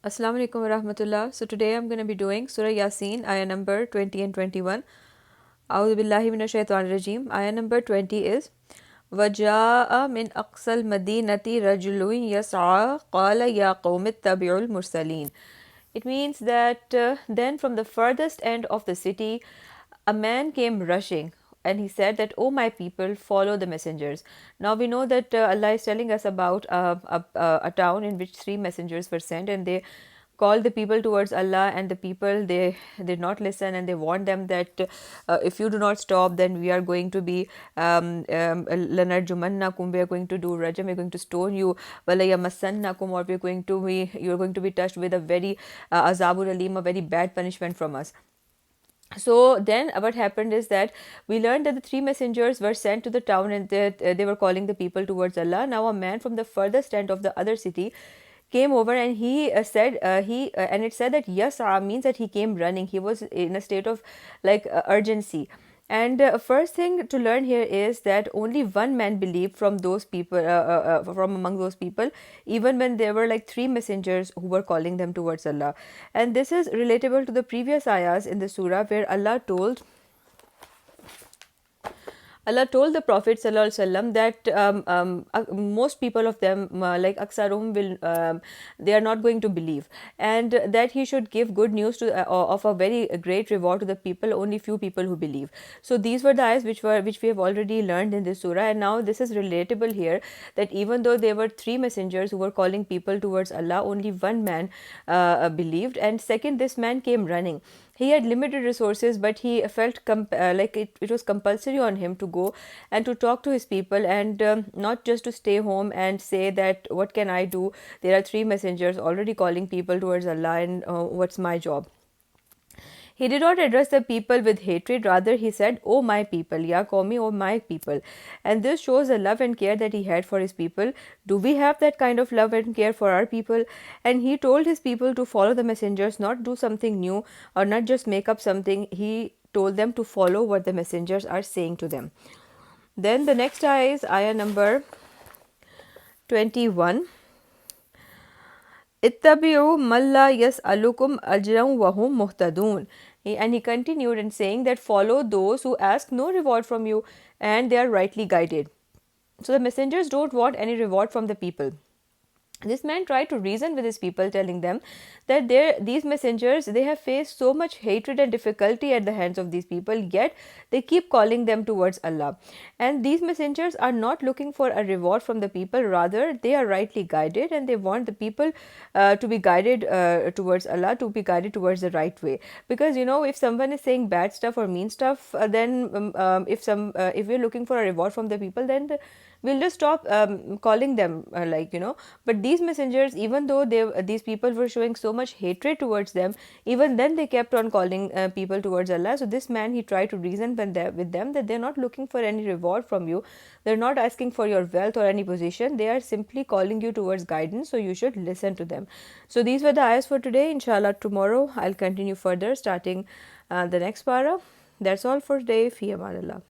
Assalamu alaikum warahmatullah. So today I'm going to be doing Surah Yasin, ayah number 20 and 21. A'udhu billahi minash shaitanir rajim. Ayah number 20 is وَجَاءَ مِنْ أَقْصَى الْمَدِينَةِ رَجُلٌ يَسْعَى قَالَ يَا قَوْمِ اتَّبِعُوا الْمُرْسَلِينَ. It means that then from the furthest end of the city, a man came rushing and he said that, "Oh my people, follow the messengers." Now we know that Allah is telling us about a town in which three messengers were sent, and they called the people towards Allah, and the people, they did not listen, and they warned them that if you do not stop, then we are going to be lanarjumannakum, we are going to do rajam, we are going to stone you, walayamassannakum, or you are going to be touched with a very azabur alim, a very bad punishment from us. So then what happened is that we learned that the three messengers were sent to the town, and they were calling the people towards Allah. Now a man from the furthest end of the other city came over, and he said and it said that yasa means that he came running. He was in a state of like urgency. And first thing to learn here is that only one man believed from those people, from among those people, even when there were like three messengers who were calling them towards Allah. And this is relatable to the previous ayahs in the surah, where Allah told the Prophet ﷺ that most people of them, like Aksarum, they are not going to believe, and that he should give good news of a very great reward to the people, only few people who believe. So these were the ayahs which we have already learned in this surah, and now this is relatable here, that even though there were three messengers who were calling people towards Allah, only one man believed. And second, this man came running. He had limited resources, but he felt like it was compulsory on him to go and to talk to his people, and not just to stay home and say that what can I do, there are three messengers already calling people towards Allah, and what's my job. He did not address the people with hatred, rather, he said, "Oh my people, Ya Qawmi, oh my people." And this shows the love and care that he had for his people. Do we have that kind of love and care for our people? And he told his people to follow the messengers, not do something new or not just make up something. He told them to follow what the messengers are saying to them. Then the next ayah is ayah number 21. Ittabi'u man la yas'alukum ajran wa hum muhtadun. And he continued in saying that follow those who ask no reward from you, and they are rightly guided. So the messengers don't want any reward from the people. This man tried to reason with his people, telling them that these messengers, they have faced so much hatred and difficulty at the hands of these people, yet they keep calling them towards Allah. And these messengers are not looking for a reward from the people, rather they are rightly guided, and they want the people to be guided towards Allah, to be guided towards the right way. Because if someone is saying bad stuff or mean stuff, then if we're looking for a reward from the people, then we'll just stop calling them, but these messengers, even though these people were showing so much hatred towards them, even then they kept on calling people towards Allah. So this man, he tried to reason with them that they're not looking for any reward from you, they're not asking for your wealth or any position, they are simply calling you towards guidance, so you should listen to them. So these were the ayahs for today. Inshallah, tomorrow I'll continue further, starting the next para. That's all for today. Fi aman Allah.